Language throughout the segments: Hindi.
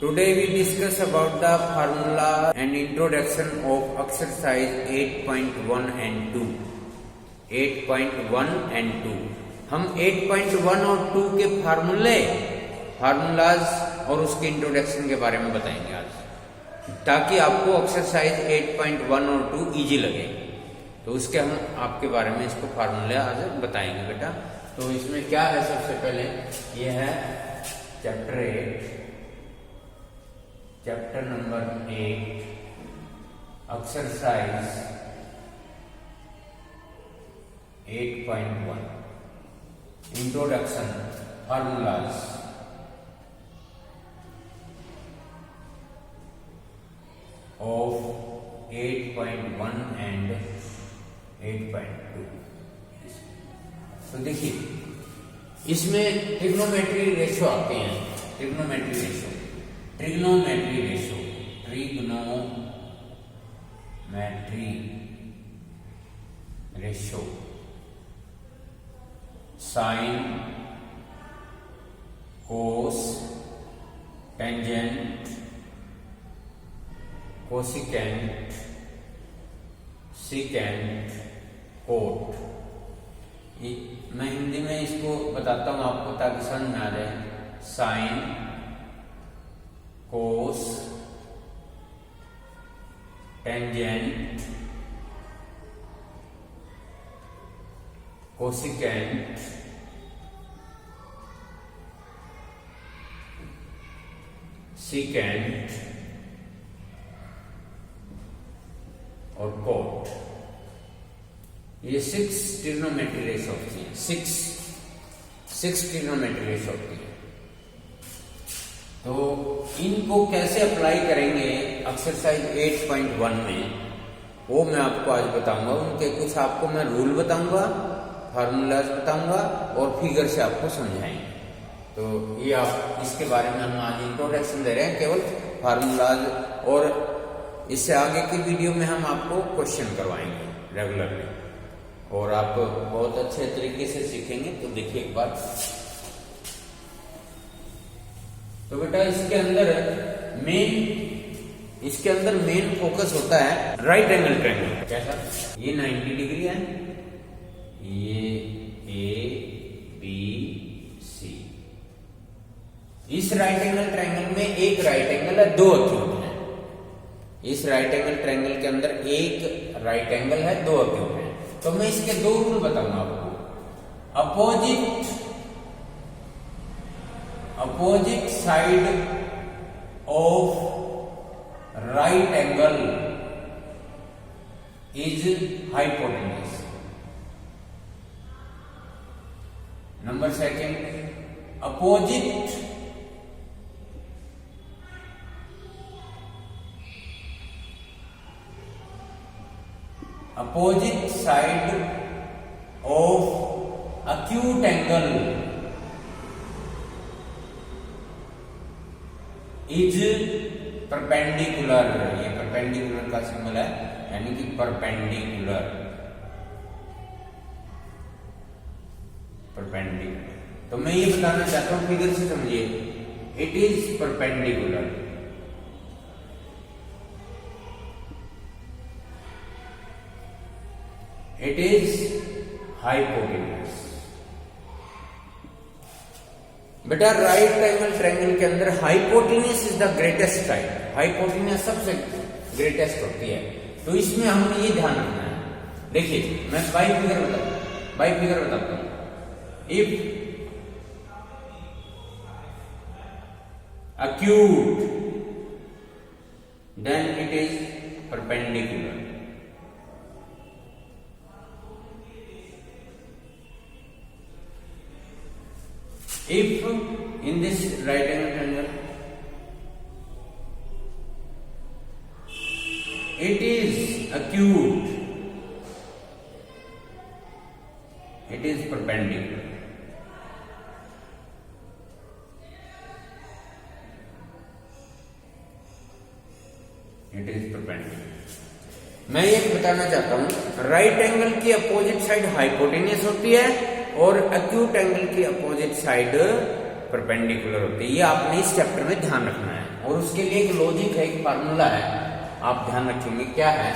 Today we discuss about the formula and introduction of exercise 8.1 and 2. 8.1 and 2. हम 8.1 और 2 के फार्मूलाज और उसके इंट्रोडक्शन के बारे में बताएंगे आज, ताकि आपको एक्सरसाइज 8.1 और 2 इजी लगे। तो उसके हम आपके बारे में इसको फार्मूले आज बताएंगे बेटा। तो इसमें क्या है, सबसे पहले ये है chapter 8, chapter number 8, exercise 8.1, introduction, formulas. Of 8.1 and 8.2। तो देखिए, इसमें ट्रिग्नोमेट्री रेशो आते हैं। Trigonometry ratio sign, cos, tangent, cosecant, secant, coat. मैं हिंदी में इसको बताता हूं आपको ताकि समझ में आ जाए। Sign, cos, tangent, cosecant, secant और कोट। ये 6 ट्रिग्नोमेट्री रेशो होती है। 6 ट्रिग्नोमेट्री रेशो होती है। तो इनको कैसे अप्लाई करेंगे एक्सरसाइज 8.1 में, वो मैं आपको आज बताऊंगा। उनके कुछ आपको मैं रूल बताऊंगा, फार्मूलाज बताऊंगा और फिगर से आपको समझाएंगे। तो ये आप इसके बारे में हम आज इंट्रोडक्शन दे रहे हैं, केवल फार्मूलाज, और इससे आगे की वीडियो में हम आपको क्वेश्चन करवाएंगे रेगुलरली, और आप बहुत अच्छे तरीके से सीखेंगे। तो देखिए एक बार, तो बेटा इसके अंदर मेन फोकस होता है राइट एंगल ट्रायंगल। कैसा? ये 90 डिग्री है, ये A B C। इस राइट एंगल ट्रायंगल में एक राइट एंगल है, 2 एक्यूट है। इस राइट एंगल ट्रायंगल के अंदर एक राइट एंगल है, 2 एक्यूट है। तो मैं इसके 2 रूल बताऊंगा आपको। Opposite side of right angle is hypotenuse. Number second, opposite side of acute angle is perpendicular. ये परपेंडिकुलर का सिंबल है, यानी कि परपेंडिकुलर। तो मैं ये बताना चाहता हूं, फिगर से समझिए। It is perpendicular. It is hypotenuse. बेटा राइट एंगल ट्रायंगल के अंदर hypotenuse is the greatest side. Hypotenuse सबसे ग्रेटेस्ट होती है। तो इसमें हमें ये ध्यान रखना है। देखिए मैं बाई फिगर बताता हूं। If acute then it is perpendicular. If in this right angle triangle it is acute, it is perpendicular. It is perpendicular. मैं ये बताना चाहता हूं, राइट एंगल की अपोजिट साइड हाइपोटेन्यूज होती है और एक्यूट एंगल की अपोजिट साइड परपेंडिकुलर होती है। ये आपने इस चैप्टर में ध्यान रखना है। और उसके लिए एक लॉजिक है, एक फार्मूला है, आप ध्यान रखेंगे क्या है।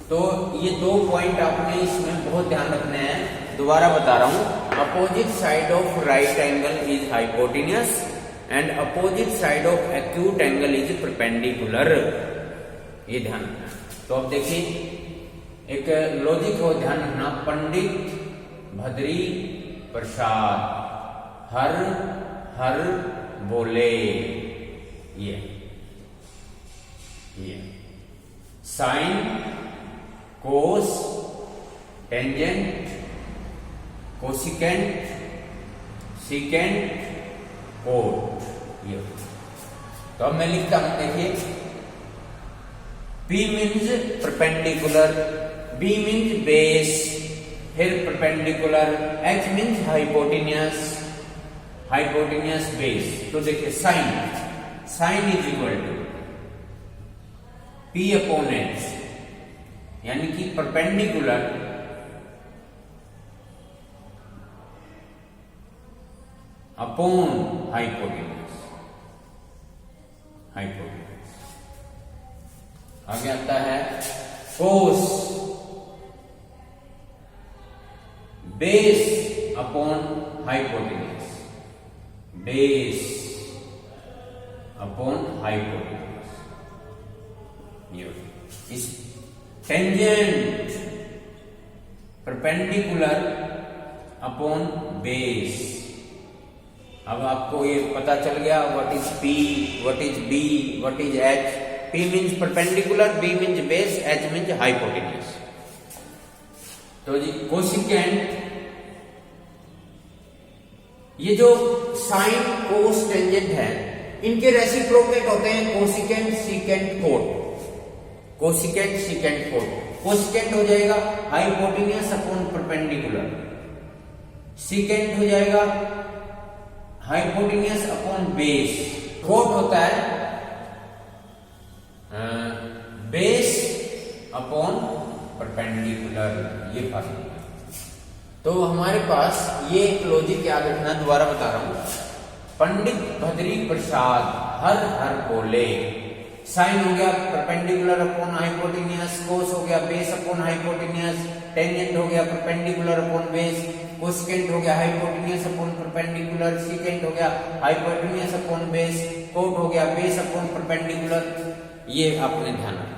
तो ये 2 पॉइंट आपने इसमें बहुत ध्यान रखने हैं। दोबारा बता रहा हूं, opposite side of right angle is hypotenuse and opposite side of acute angle is perpendicular, ये ध्यान रखना। तो अब देखिए एक लॉजिक हो, ध्यान रखना। पंडित भद्री प्रसाद हर हर बोले, ये sine cos tangent cosecant secant cot, ये। तो अब मैं लिखता हूं, देखिए P means perpendicular, B means base, फिर perpendicular, H means hypotenuse, hypotenuse base. तो देखिए sine is equal to P upon H, यानी कि परपेंडिकुलर अपॉन हाइपोटेन्यूस, आगे आता है cos base upon hypotenuse, base upon hypotenuse. इस टेंजेंट परपेंडिकुलर अपॉन बेस। अब आपको ये पता चल गया what is P, what is B, what is H। P means perpendicular, B means base, H means hypotenuse. तो जी कोसिकेंट, ये जो साइन कोस टेंजेंट है इनके रेसिप्रोकेट होते हैं cosecant secant cot, cosecant secant cot. Cosecant हो जाएगा हाइपोटेन्यूस अपॉन परपेंडिकुलर, सीकेंट हो जाएगा हाइपोटेन्यूस अपॉन बेस, कोट होता है बेस अपॉन परपेंडिकुलर, ये फार्मूला। तो हमारे पास ये एक लॉजिक याद रखना, दोबारा बता रहा हूं। पंडित भद्री प्रसाद हर हर बोले, साइन हो गया परपेंडिकुलर अपॉन हाइपोटेन्यूस, कोस हो गया बेस अपॉन हाइपोटेन्यूस, टेंजेंट हो गया परपेंडिकुलर अपॉन बेस, कोसेकेंट हो गया हाइपोटेन्यूस अपॉन परपेंडिकुलर, सीकेंट हो गया हाइपोटेन्यूस अपॉन बेस, कोट हो गया बेस अपॉन परपेंडिकुलर। ये आपने ध्यान रखना।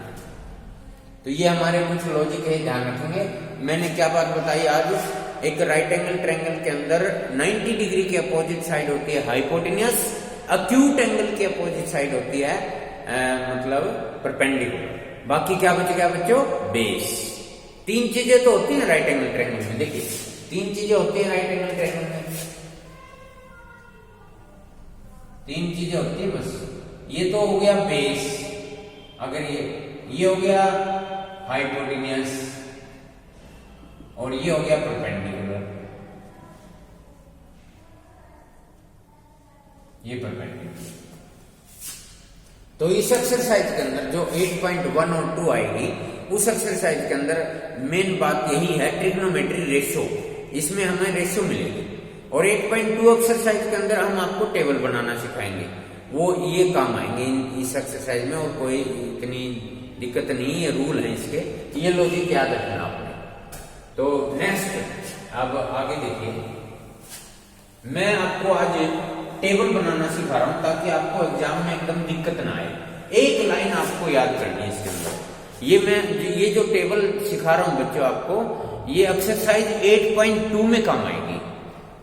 तो ये हमारे कुछ लॉजिक है, ध्यान रखेंगे। मैंने क्या बात बताई आज, एक राइट एंगल ट्रायंगल के अंदर 90 डिग्री की अपोजिट साइड होती है हाइपोटेन्यूस, एक्यूट एंगल की अपोजिट साइड होती है मतलब परपेंडिकुलर। बाकी क्या बच गया बच्चों, बेस। 3 चीजें तो होती है राइट एंगल ट्रायंगल में, देखिए 3 चीजें होती है राइट एंगल ट्रायंगल में, 3 चीजें होती है बस। ये तो हो गया बेस, अगर ये हो गया हाइपोटेन्यूस और ये हो गया परपेंडिकुलर, ये परपेंडिकुलर। तो इस एक्सरसाइज के अंदर जो 8.1 और 2 आएगी, उस एक्सरसाइज के अंदर मेन बात यही है ट्रिग्नोमेट्री रेशो, इसमें हमें रेशो मिलेगी। और 8.2 एक्सरसाइज के अंदर हम आपको टेबल बनाना सिखाएंगे, वो ये काम आएंगे इस एक्सरसाइज में, और कोई इतनी दिक्कत नहीं है, रूल है इसके, ये लॉजिक याद रखना आपने। तो नेक्स्ट अब आगे देखिए, मैं आपको आज टेबल बनाना सिखा रहा हूं ताकि आपको एग्जाम में एकदम दिक्कत ना आए। एक लाइन आपको याद करनी है इसके अंदर। ये जो टेबल सिखा रहा हूं बच्चों आपको, ये एक्सरसाइज 8.2 में काम आएगी।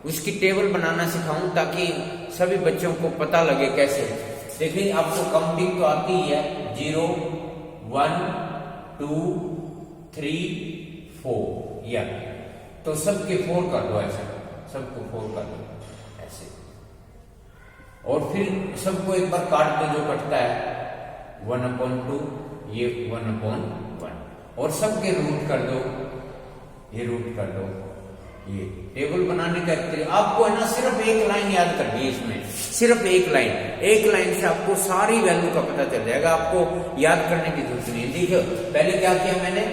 उसकी टेबल बनाना सिखाऊं ताकि सभी बच्चों को पता लगे कैसे। देखिए आपको काउंटिंग तो आती ही है, 0 1 2 3 4, या तो सबके 4 कर दो, ऐसे सबको 4 कर दो ऐसे, और फिर सबको एक बार काट दो जो कटता है 1/2, ये 1/1, और सबके रूट कर दो, ये रूट कर दो। ये टेबल बनाने का आपको है ना, सिर्फ एक लाइन याद करनी है इसमें, सिर्फ एक लाइन से आपको सारी वैल्यू का पता चल जाएगा, आपको याद करने की जरूरत नहीं है। देखिए पहले क्या किया मैंने,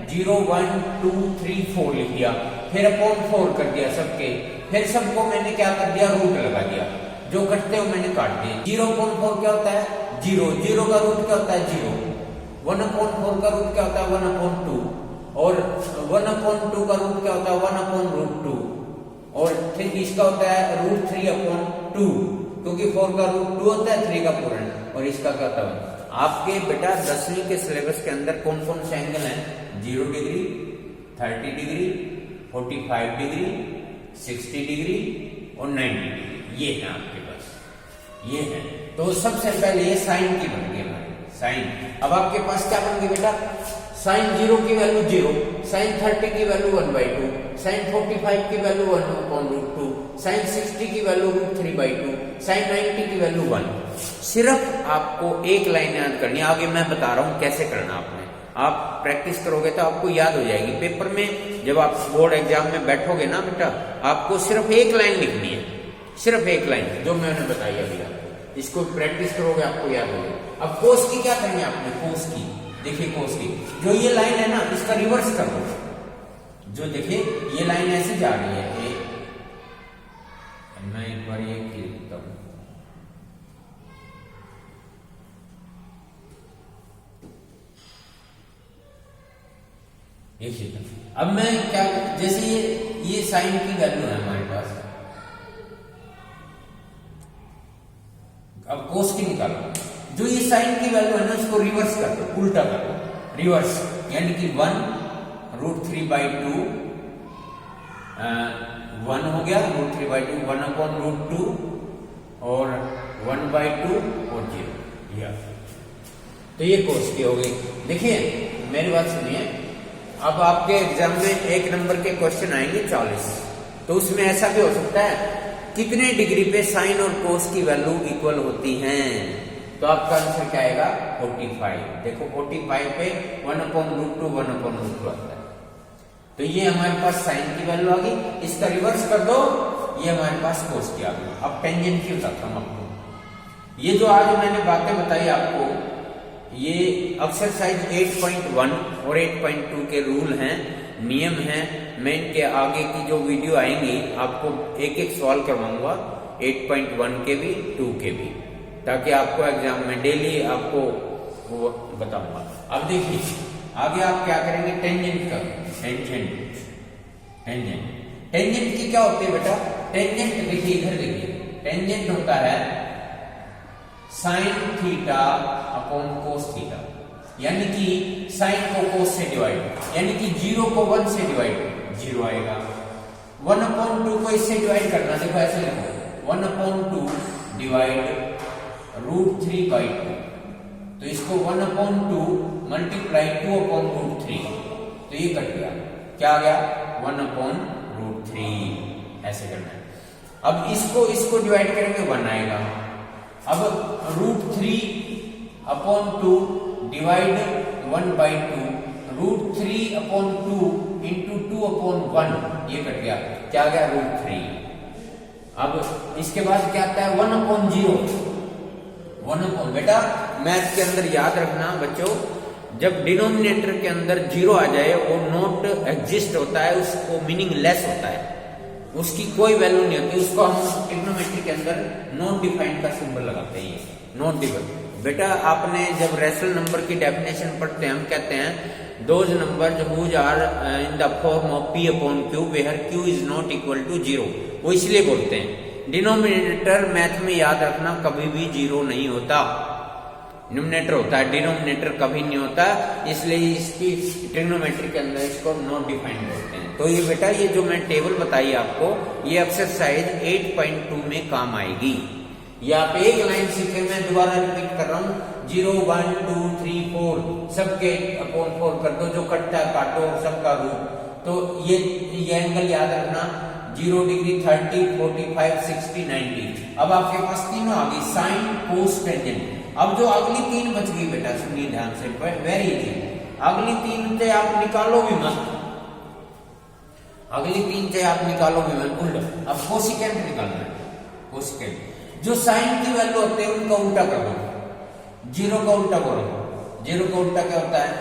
0 1 2 3 4 लिख दिया, फिर अपॉन 4 कर दिया सबके, फिर सबको मैंने क्या कर दिया, रूट लगा दिया, जो कटते हो मैंने काट दिए। 0/4 क्या होता है, 0, 0 का रूट क्या होता है 0, 1/4 का रूट क्या होता है 1/2, और 1/2 का रूट क्या होता है 1/√2, और फिर इसका होता है √3/2, क्योंकि 4 का रूट 2 होता है 3 का पूर्ण, और इसका क्या होता है। आपके बेटा 10वीं के सिलेबस के अंदर कौन कौन से एंगल हैं, 0 डिग्री, 30 डिग्री, 45 डिग्री, 60 डिग्री और 90 डिग्री, ये है आपके पास, ये है। तो सबसे पहले ये साइन की बन गई हमारी साइन। अब आपके पास क्या बन गई बेटा, साइन 0 की वैल्यू 0, साइन 30 की वैल्यू 1/2, साइन 45 की वैल्यू 1/√2, साइन 60 की वैल्यू √3/2, साइन 90 की वैल्यू 1। सिर्फ आपको एक लाइन याद करनी है, आगे मैं बता रहा हूं कैसे करना आपने। आप प्रैक्टिस करोगे तो आपको याद हो जाएगी। पेपर में जब आप बोर्ड एग्जाम में बैठोगे ना बेटा, आपको सिर्फ एक लाइन लिखनी है, सिर्फ एक लाइन जो मैंने बताई अभी आपको, इसको प्रैक्टिस करोगे आपको याद होगा। अब कोस की क्या करनी है आपने, कोस की, देखिए कोस की जो ये लाइन है ना, इसका रिवर्स कर दो। जो देखिए ये लाइन ऐसे जा रही है, मैं एक बार ये लिखता हूं, अब मैं क्या, जैसे ये साइन की वैल्यू है हमारे पास, अब कोस की निकालो। जो ये साइन की वैल्यू है ना, इसको रिवर्स कर दो, उल्टा कर दो, रिवर्स, यानी कि 1√3/2, 1 हो गया, √3/2, 1/√2 और 1/2 और 0, तो ये कोस की हो गई। देखिए मेरी बात सुनिए, अब आपके एग्जाम में 1 नंबर के क्वेश्चन आएंगे 40, तो उसमें ऐसा भी हो सकता है कितने डिग्री पे साइन और कोस की वैल्यू इक्वल होती हैं, तो आपका आंसर क्या आएगा 45। देखो 45 पे 1/√2 1/√2 आता है, तो ये हमारे पास साइन की वैल्यू आ गई, इसका रिवर्स कर दो, ये हमारे पास कोस की आ गई। अब टेंजेंट की बताता हूं आपको। ये जो आज मैंने बातें बताई आपको, ये एक्सरसाइज 8.1 और 8.2 के रूल हैं, नियम हैं। मैं इनके आगे की जो वीडियो आएंगी आपको एक एक सवाल करवाऊंगा, 8.1 के भी 2 के भी, ताकि आपको एग्जाम में डेली आपको वो बताऊंगा। अब देखिए आगे आप क्या करेंगे, टेंजेंट का, टेंजेंट की क्या होती है बेटा, टेंजेंट देखिए इधर देखिए, टेंजेंट होता है sine theta upon cos theta, यानी कि साइन को कोस से डिवाइड, यानी कि 0 को 1 से डिवाइड 0 आएगा, 1/2 को इससे डिवाइड करना, देखो ऐसे लिखो 1/2 डिवाइड √3/2, तो इसको 1/2 मल्टीप्लाई 2/√3, तो ये कट गया, क्या आ गया 1/√3, ऐसे करना है। अब इसको डिवाइड करेंगे 1 आएगा। अब √3/2 डिवाइड 1/2, √3/2 इंटू 2/1, ये कट गया, क्या गया √3। अब इसके बाद क्या आता है 1/0, 1/, बेटा मैथ के अंदर याद रखना बच्चों, जब डिनोमिनेटर के अंदर 0 आ जाए वो नॉट एग्जिस्ट होता है, उसको मीनिंग लेस होता है, उसकी कोई वैल्यू नहीं होती, उसको हम ट्रिग्नोमेट्री के अंदर नॉट डिफाइंड का सिंबल लगाते हैं, नॉट डिफाइंड। बेटा आपने जब रेशनल नंबर की डेफिनेशन पढ़ते हैं, हम कहते हैं those number whose are in the form of p/q where q is not equal to 0, वो इसलिए बोलते हैं। डिनोमिनेटर मैथ में याद रखना कभी भी 0 नहीं होता, न्यूमरेटर होता है, डिनोमिनेटर कभी नहीं होता, इसलिए इसकी ट्रिग्नोमेट्री के अंदर इसको नॉट डिफाइंड बोलते हैं। तो ये बेटा ये जो मैं टेबल बताई आपको, ये एक्सरसाइज 8.2 में काम आएगी। ये आप एक लाइन सीखे, मैं दोबारा रिपीट कर रहा हूँ, 0 1 2 3 4 सबके अपॉन 4 कर दो, जो कटता है काटो सबका रूट। तो ये एंगल याद रखना, 0 डिग्री 30 45 60 90। अब आपके पास तीनों आ गई, साइन कोस टेंजेंट। अब जो अगली 3 बच गई बेटा, सुनिए ध्यान से, वेरी इजी, अगली 3 से आप निकालो भी मत, अगली 3 से आप निकालो भी मत, उल्टा। अब कोसिकेंट निकालना है, कोसिकेंट जो साइन की वैल्यू होते हैं उनका उल्टा कर दो, 0 का उल्टा करो, 0 का उल्टा क्या होता है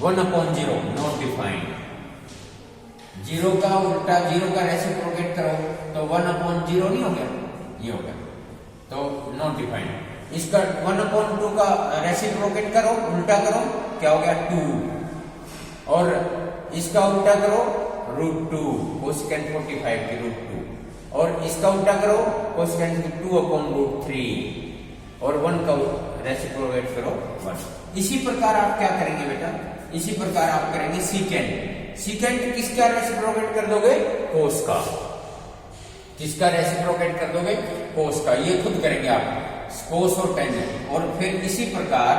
1/0, नॉट डिफाइंड। जीरो का उल्टा, जीरो का रेसिप्रोकेट करो तो 1/0 नहीं हो गया, ये हो गया, तो नॉट डिफाइंड। इसका 1/2 का रेसिप्रोकेट करो, उल्टा करो, क्या हो गया 2, और इसका उल्टा करो √2 कोसेकेंट 45 की √2, और इसका उल्टा करो कोसेकेंट 2/√3, और 1 का रेसिप्रोकेट करो 1। इसी प्रकार आप क्या करेंगे बेटा, इसी प्रकार आप करेंगे सीकेंट। सीकेंट किसका रेसिप्रोकेट कर दोगे, कोस का। किसका रेसिप्रोकेट कर दोगे, कोस का। ये खुद करेंगे आप, कोस और टेंजेंट। और फिर इसी प्रकार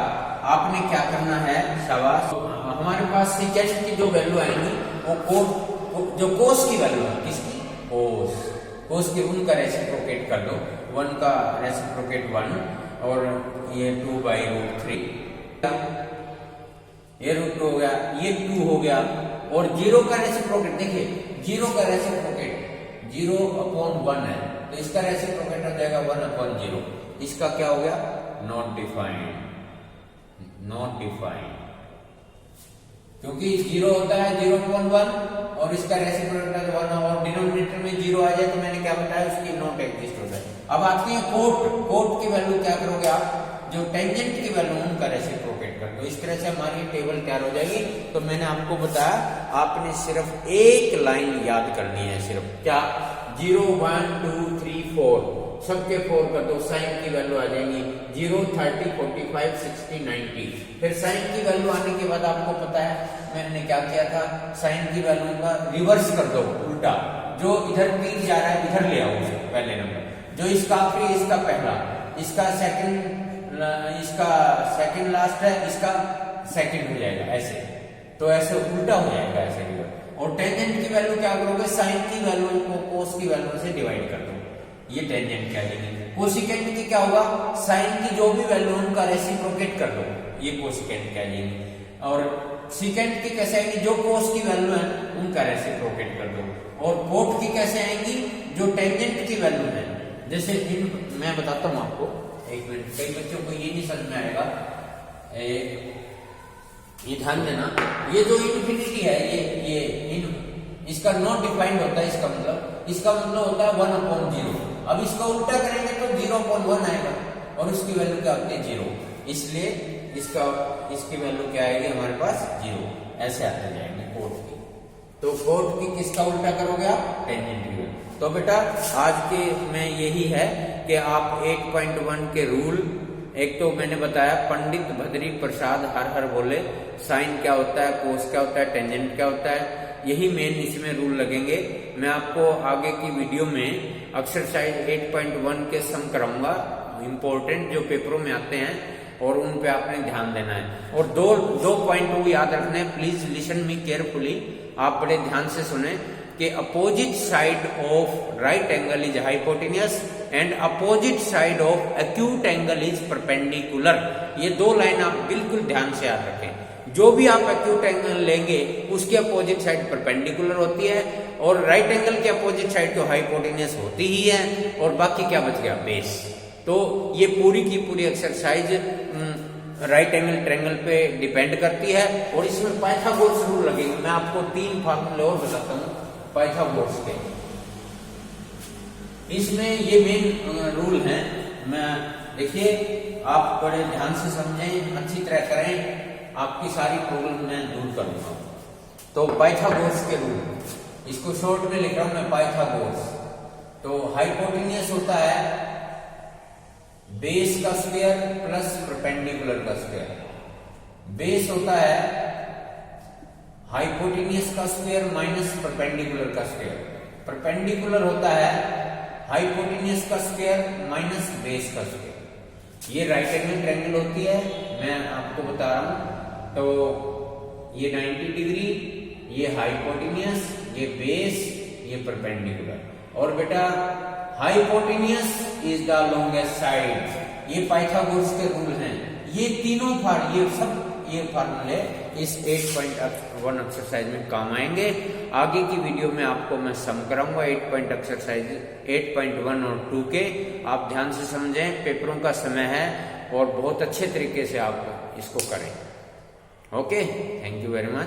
आपने क्या करना है, शाबाश, हमारे पास सीकेंट की जो वैल्यू आएंगी वो जो कोस की वैल्यू है, किसकी, कोस की, उनका रेसिप्रोकेट कर दो। 1 का रेसिप्रोकेट 1, और ये 2/√3, ये √2 हो गया, ये 2 हो गया, और 0 का रेसिप्रोकेट देखिए, 0 का रेसिप्रोकेट 0/1 है, तो इसका रेसिप्रोकेट हो जाएगा 1/0। इसका क्या हो गया, नॉट डिफाइंड, नॉट डिफाइंड, क्योंकि 0 होता है 0/1 और इसका रेसिप्रोकेट है 1, और डिनोमिनेटर में 0 आ जाए तो मैंने क्या बताया, उसकी नॉट एग्जिस्ट होता है। अब आती है कोट की वैल्यू, क्या करोगे आप, जो टेंजेंट की वैल्यू उनका रेसिप्रोकेट कर दो। इस तरह से हमारी टेबल तैयार हो जाएगी। तो मैंने आपको बताया, आपने सिर्फ एक लाइन याद करनी है, सिर्फ क्या, 0 1 2 3 4 सबके 4 कर दो, साइन की वैल्यू आ जाएंगी 0 30 45 60 90। फिर साइन की वैल्यू आने के बाद आपको पता है मैंने क्या किया था, साइन की वैल्यू का रिवर्स कर दो, उल्टा, जो इधर 3 जा रहा है इधर ले आओ उसे, पहले नंबर, जो इसका आखिरी, इसका पहला, इसका सेकंड लास्ट है, इसका सेकंड हो जाएगा, ऐसे, तो ऐसे उल्टा हो जाएगा, ऐसे रिवर्स। और टेंजेंट की वैल्यू क्या करोगे, साइन की वैल्यू को कोस की वैल्यू से डिवाइड कर दो, ये टेंजेंट क्या लेंगे। कोसिकेंट की क्या होगा, साइन की जो भी वैल्यू उनका रेसिप्रोकेट कर दो, ये कोसिकेंट क्या लेंगे। और सीकेंट की कैसे आएंगी, जो कोस की वैल्यू है उनका रेसिप्रोकेट कर दो। और कोट की कैसे आएंगी, जो टेंजेंट की वैल्यू है, जैसे मैं बताता हूं आपको, एक मिनट, कई बच्चों को ये नहीं समझ में आएगा, ये ध्यान देना, ये जो इन्फिनिटी है, इसका नॉट डिफाइंड होता है, इसका मतलब होता है 1/0। अब इसका उल्टा करेंगे तो 0/1 आएगा, और इसकी वैल्यू क्या होती है 0, इसलिए इसकी वैल्यू क्या आएगी हमारे पास 0, ऐसे आते जाएंगे कोट की। तो कोट की किसका उल्टा करोगे आप, टेंजेंट की वैल्यू। तो बेटा आज के में यही है कि आप 8.1 के रूल, एक तो मैंने बताया पंडित भद्री प्रसाद हर हर बोले, साइन क्या होता है, कोस क्या होता है, टेंजेंट क्या होता है, यही मेन इसमें रूल लगेंगे। मैं आपको आगे की वीडियो में एक्सरसाइज 8.1 के सम कराऊंगा, इंपॉर्टेंट जो पेपरों में आते हैं, और उन पे आपने ध्यान देना है। और दो पॉइंट को याद रखना है, प्लीज लिसन मी केयरफुली, आप बड़े ध्यान से सुने कि opposite side of right angle is hypotenuse and opposite side of acute angle is perpendicular. ये 2 लाइन आप बिल्कुल ध्यान से याद रखें। जो भी आप एक्यूट एंगल लेंगे उसकी अपोजिट साइड परपेंडिकुलर होती है, और राइट एंगल के अपोजिट साइड तो हाइपोटेनियस होती ही है, और बाकी क्या बच गया, बेस। तो ये पूरी की पूरी एक्सरसाइज राइट एंगल ट्रायंगल पे डिपेंड करती है, और इसमें पाइथागोरस रूल लगेंगे। मैं आपको 3 फार्मूले और बताता हूँ पाइथागोरस के, इसमें ये मेन रूल हैं। मैं देखिए, आप बड़े ध्यान से समझें, अच्छी तरह करें, आपकी सारी प्रॉब्लम मैं दूर करूंगा। तो पाइथागोरस के रूल, इसको शॉर्ट में लिख रहा हूं मैं, पाइथागोरस। तो हाइपोटेनियस होता है बेस का स्क्वायर प्लस परपेंडिकुलर का स्क्वायर, बेस होता है हाइपोटेनियस का स्क्वायर माइनस परपेंडिकुलर का स्क्वायर, परपेंडिकुलर होता है हाइपोटेनियस का स्क्वायर माइनस बेस का स्क्वायर। ये राइट एंगल ट्रायंगल होती है, मैं आपको बता रहा हूं। तो ये 90 डिग्री, ये हाइपोटेनियस, ये बेस, ये परपेंडिकुलर। और बेटा hypotenuse is the longest side, ये पाइथागोरस के रूल हैं। ये तीनों ये फार्मूले इस 8.1 एक्सरसाइज में काम आएंगे। आगे की वीडियो में आपको मैं सम कराऊंगा 8.1 और 2 के। आप ध्यान से समझें, पेपरों का समय है और बहुत अच्छे तरीके से आप इसको करें। Okay, thank you very much.